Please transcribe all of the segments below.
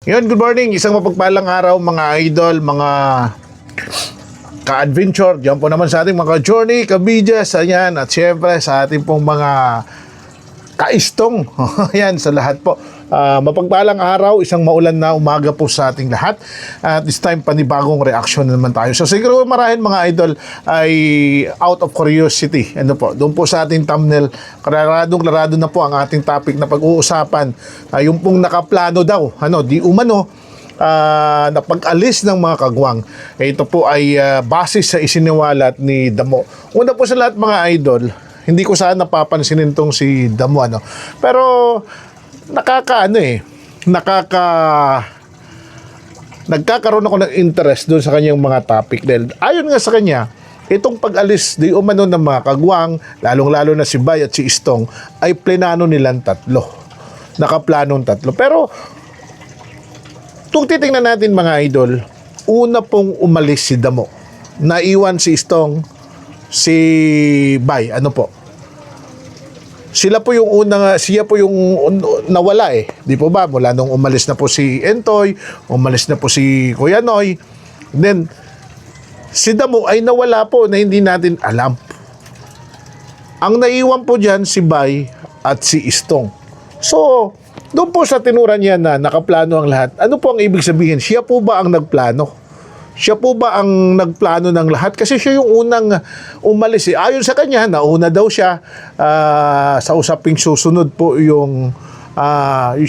Yun, good morning. Isang mapagpalang araw mga idol, mga ka-adventure. Diyan po naman sa ating mga journey, kabidjas, ayan, at syempre sa ating pong mga kaistong. Ayan, sa lahat po. Mapagpalang araw, isang maulan na umaga po sa ating lahat. At this time, panibagong reaction naman tayo. So siguro marahil mga idol ay out of curiosity. Ano po, doon po sa ating thumbnail, klaradong-klarado na po ang ating topic na pag-uusapan. Yung pong nakaplano daw, di umano, na pag-alis ng mga kagwang. Ito po ay basis sa isiniwalat ni Damo. Una po sa lahat mga idol, hindi ko saan napapansinin tong si Damo, pero nagkakaroon ako ng interest doon sa kanyang mga topic dahil ayon nga sa kanya, itong pag-alis di umano ng mga kagwang, lalong-lalo na si Bay at si Istong, ay plenano nilang tatlo. Nakaplanong tatlo. Pero kung titingnan natin mga idol, una pong umalis si Damo. Naiwan si Istong, si Bay, siya po yung nawala di po ba? Mula nung umalis na po si Entoy, umalis na po si Kuya Noy, then si Damo ay nawala po na hindi natin alam. Ang naiwan po dyan si Bay at si Istong. So, doon po sa tinura niya na nakaplano ang lahat, ano po ang ibig sabihin? Siya po ba ang nagplano? Siya po ba ang nagplano ng lahat? Kasi siya yung unang umalis. Ayon sa kanya, nauna daw siya sa usaping susunod po yung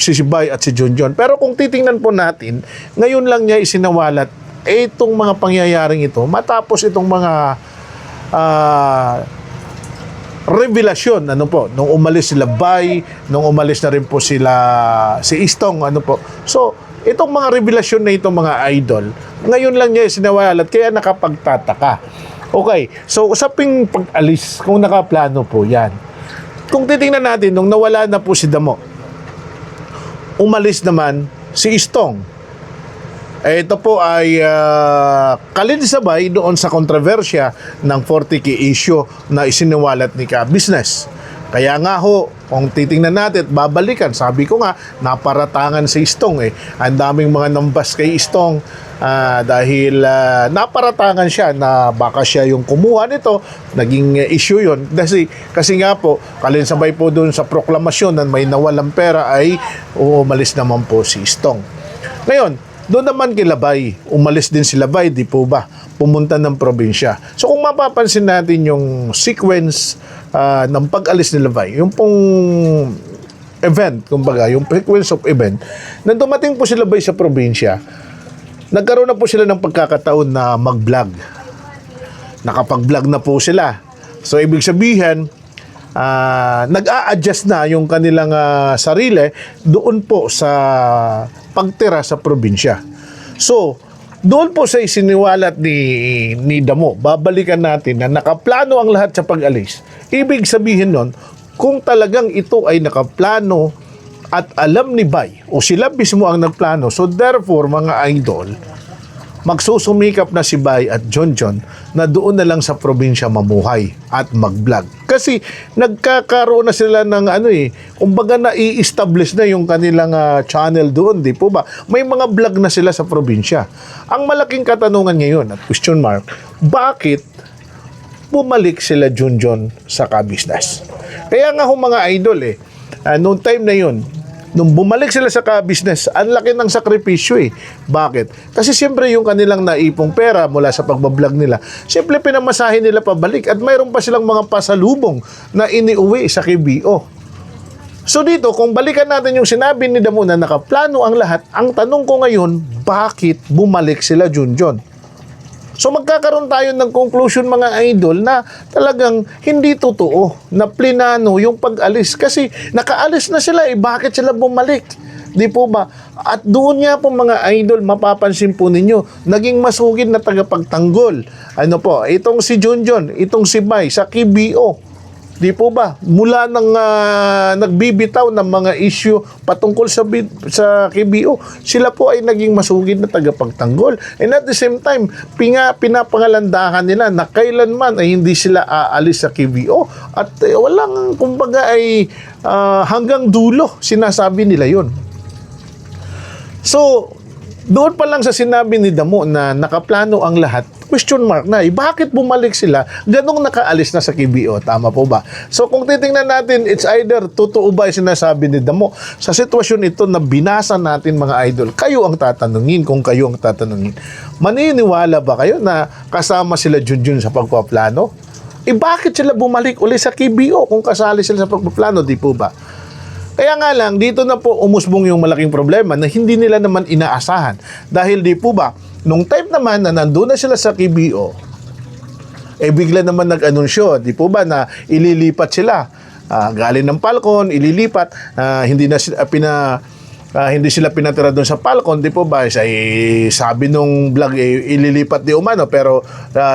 si Bay at si Junjun. Pero kung titingnan po natin, ngayon lang niya isinawalat itong mga pangyayaring ito matapos itong mga revelasyon, nung umalis sila Bay, nung umalis na rin po si Istong, So, itong mga revelasyon na itong mga idol, ngayon lang niya isinawalat, kaya nakapagtataka. Okay, so usaping pag-alis, kung nakaplano po yan. Kung titingnan natin, nung nawala na po si Damo, umalis naman si Istong. Ito po ay kalinsabay doon sa kontrobersya ng 40K issue na isiniwalat ni Ka-Business. Kaya nga ho, kung titingnan natin at babalikan, sabi ko nga, naparatangan si Istong Ang daming mga nambas kay Istong dahil naparatangan siya na baka siya yung kumuha nito, naging issue yun. Kasi nga po, kalinsabay po doon sa proklamasyon na may nawalang pera ay umalis naman po si Istong. Ngayon, doon naman kay Labay, umalis din si Labay, di po ba? Pumunta ng probinsya. So kung mapapansin natin yung sequence ng pag-alis ni Labay, yung pong event, kumbaga, yung sequence of event, na dumating po si Labay sa probinsya, nagkaroon na po sila ng pagkakataon na mag-vlog. Nakapag-vlog na po sila. So ibig sabihin, nag-a-adjust na yung kanilang sarili doon po sa pagtira sa probinsya. So, doon po sa isiniwalat ni Damo, babalikan natin na nakaplano ang lahat sa pag-alis. Ibig sabihin nun, kung talagang ito ay nakaplano at alam ni Bay, o sila mismo ang nagplano, so therefore, mga idol, magsusumikap na si Bay at Junjun na doon na lang sa probinsya mamuhay at mag-vlog. Kasi nagkakaroon na sila ng kumbaga na-i-establish na yung kanilang channel doon, di po ba? May mga vlog na sila sa probinsya. Ang malaking katanungan ngayon at question mark, bakit bumalik sila Junjun sa Ka-Business? Kaya nga mga idol noong time na yun, nung bumalik sila sa Ka-Business, ang laki ng sakripisyo Bakit? Kasi siyempre yung kanilang naipong pera mula sa pagbablog nila, siyempre pinamasahin nila pabalik at mayroon pa silang mga pasalubong na iniuwi sa KBO. So dito, kung balikan natin yung sinabi ni Damo na nakaplano ang lahat, ang tanong ko ngayon, bakit bumalik sila Junjun? So magkakaroon tayo ng conclusion mga idol na talagang hindi totoo na plinano yung pag-alis kasi nakaalis na sila bakit sila bumalik? Di po ba? At doon nga po mga idol, mapapansin po ninyo, naging masugid na tagapagtanggol. Itong si Junjun, itong si Bay sa KBO. Di po ba? Mula nang nagbibitaw ng mga issue patungkol sa KBO, sila po ay naging masugid na tagapagtanggol. And at the same time, pinapangalandakan nila na kailanman ay hindi sila aalis sa KBO. At walang, kumbaga ay hanggang dulo, sinasabi nila yon. So, doon pa lang sa sinabi ni Damo na nakaplano ang lahat, question mark na, bakit bumalik sila ganong nakaalis na sa KBO? Tama po ba? So kung titingnan natin, it's either totoo ba yung sinasabi ni Damo sa sitwasyon ito na binasa natin mga idol, kayo ang tatanungin kung kayo ang tatanungin. Maniniwala ba kayo na kasama sila Junjun sa pagpaplano? Bakit sila bumalik uli sa KBO kung kasali sila sa pagpaplano? Di po ba? Kaya nga lang, dito na po umusbong yung malaking problema na hindi nila naman inaasahan. Dahil di po ba, nung time naman na nandun na sila sa KBO, bigla naman nag-anunsyo, di po ba, na ililipat sila. Galing ng Falcon, ililipat, hindi sila pinatira doon sa Falcon, di po ba, sabi nung vlog, ililipat di umano, pero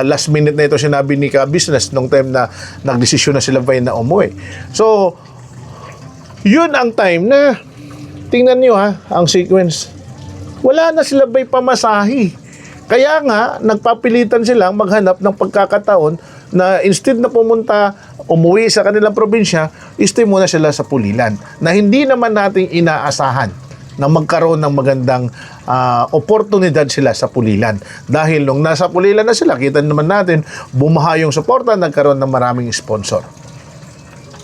last minute na ito sinabi ni ka-business nung time na nagdesisyon na sila ba na umuwi. So, yun ang time na, tingnan nyo ang sequence. Wala na sila ba'y pamasahi. Kaya nga, nagpapilitan silang maghanap ng pagkakataon na instead na pumunta, umuwi sa kanilang probinsya, stay muna sila sa Pulilan. Na hindi naman nating inaasahan na magkaroon ng magandang oportunidad sila sa Pulilan. Dahil nung nasa Pulilan na sila, kita naman natin, bumaha yung suporta, nagkaroon ng maraming sponsor.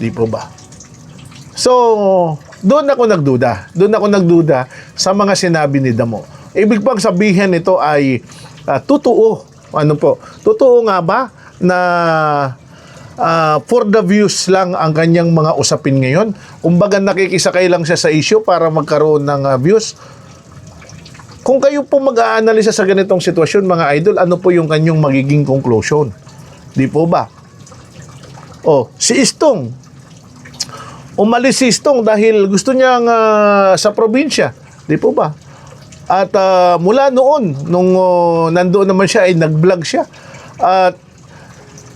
Di po ba? So, doon ako nagduda sa mga sinabi ni Damo. Ibig bang sabihin nito ay totoo? Ano po? Totoo nga ba na for the views lang ang kanyang mga usapin ngayon? Kumbaga nakikisakay lang siya sa issue para magkaroon ng views? Kung kayo po mag-aanalisa sa ganitong sitwasyon, mga idol, ano po yung kanyang magiging conclusion? Di po ba? Si Istong. Umalis si Istong dahil gusto niyang sa probinsya. Di po ba? At mula noon, nung nandoon naman siya, ay nag-vlog siya. At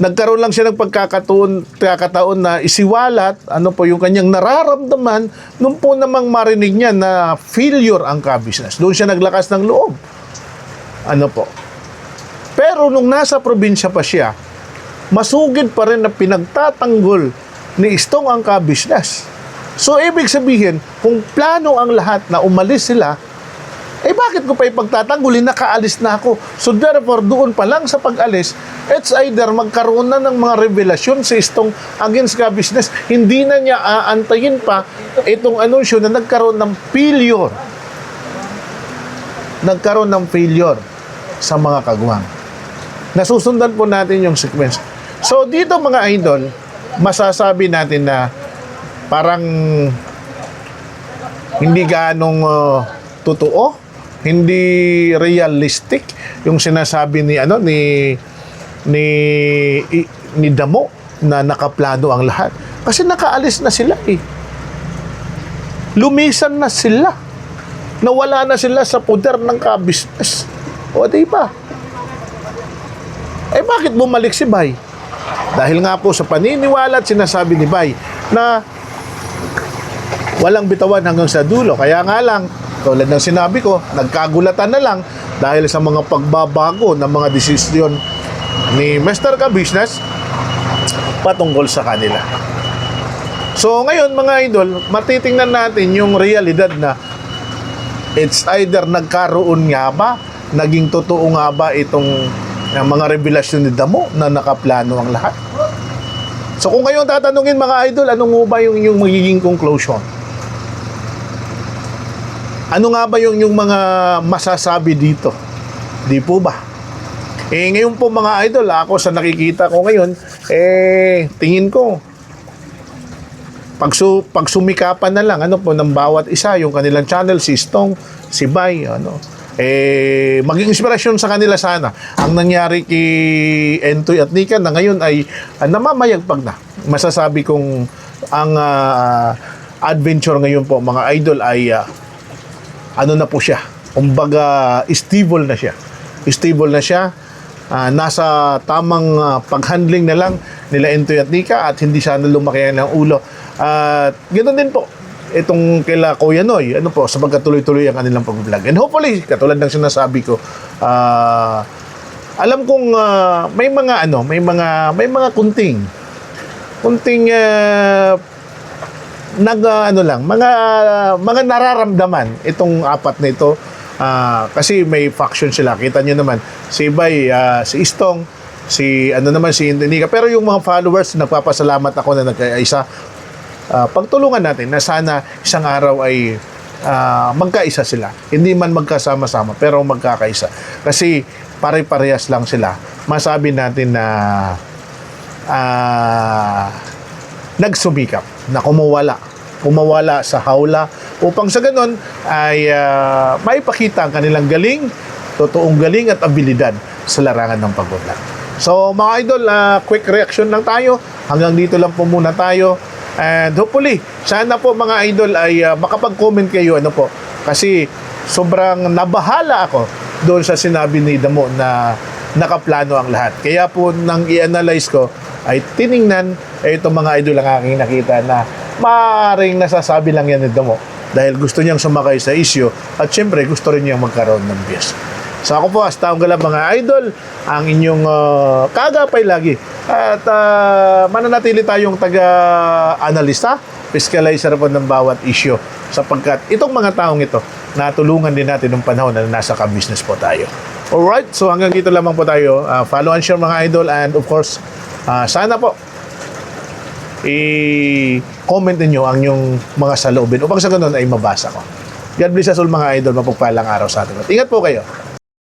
nagkaroon lang siya ng pagkakataon na isiwalat ano po yung kanyang nararamdaman nung po namang marinig niya na failure ang ka-business. Doon siya naglakas ng loob. Ano po? Pero nung nasa probinsya pa siya, masugid pa rin na pinagtatanggol ni Istong ang ka-business. So, ibig sabihin, kung plano ang lahat na umalis sila, bakit ko pa ipagtatanggulin? Nakaalis na ako. So, therefore, doon pa lang sa pag-alis, it's either magkaroon na ng mga revelasyon si Istong against ka-business. Hindi na niya aantayin pa itong anunsyo na nagkaroon ng failure. Nagkaroon ng failure sa mga kagwang. Nasusundan po natin yung sequence. So, dito mga idol, masasabi natin na parang hindi ganong totoo, hindi realistic yung sinasabi ni Damo na nakaplano ang lahat. Kasi nakaalis na sila Lumisan na sila. Nawala na sila sa poder ng ka-business. O di ba? Bakit bumalik si Bay? Dahil nga po sa paniniwala at sinasabi ni Bay na walang bitawan hanggang sa dulo. Kaya nga lang, tulad ng sinabi ko, nagkagulatan na lang dahil sa mga pagbabago ng mga desisyon ni Mr. Ka-Business patungkol sa kanila. So ngayon mga idol, matitingnan natin yung realidad na it's either nagkaroon nga ba, naging totoo nga ba itong mga revelasyon ni Damo na nakaplano ang lahat. So kung kayong tatanungin mga idol, ano nga ba yung magiging conclusion? Ano nga ba yung mga masasabi dito? Di po ba? Ngayon po mga idol, ako sa nakikita ko ngayon, tingin ko, pagsumikapan na lang, ng bawat isa, yung kanilang channel, si Istong, si Bay, maging inspirasyon sa kanila sana. Ang nangyari kay Entoy at Nika na ngayon ay namamayagpag na. Masasabi kong ang adventure ngayon po mga idol ay na po siya. Kumbaga stable na siya. Stable na siya. Nasa tamang paghandling na lang nila Entoy at Nika at hindi sana lumaki ng ulo. At ganoon din po itong kila Kuya Noy, sapagkat tuloy-tuloy ang kanilang pag-vlog. And hopefully, katulad ng sinasabi ko, alam kong may mga kunting ano lang, mga nararamdaman itong apat na ito. Kasi may faction sila. Kita nyo naman, si Bay, si Istong, si si Indonesia. Pero yung mga followers, nagpapasalamat ako na nagkaisa. Pagtulungan natin na sana isang araw ay magkaisa sila. Hindi man magkasama-sama, pero magkakaisa. Kasi pare-parehas lang sila. Masabi natin na nagsumikap, na kumawala sa hawla upang sa ganon ay maipakita ang kanilang galing, totoong galing at abilidad sa larangan ng pag-vlog. So mga idol, quick reaction lang tayo. Hanggang dito lang po muna tayo. And hopefully, sana po mga idol ay makapag-comment kayo po. Kasi sobrang nabahala ako doon sa sinabi ni Damo na nakaplano ang lahat. Kaya po nang i-analyze ko ay tiningnan, itong mga idol ang aking nakita na maaaring nasasabi lang yan ni Damo dahil gusto niyang sumakay sa issue at syempre gusto rin niyang magkaroon ng views. So ako po, hasta ang galang mga idol, ang inyong kagapay lagi. At mananatili tayong taga-analista, fiscalizer po ng bawat issue. Sapagkat itong mga taong ito, natulungan din natin ng panahon na nasa ka-business po tayo. Alright, so hanggang dito lamang po tayo. Follow and share mga idol, and of course, sana po, i-comment ninyo ang inyong mga saloobin upang sa ganun ay mabasa ko. God bless us all mga idol, mapagpalang araw sa atin. At ingat po kayo.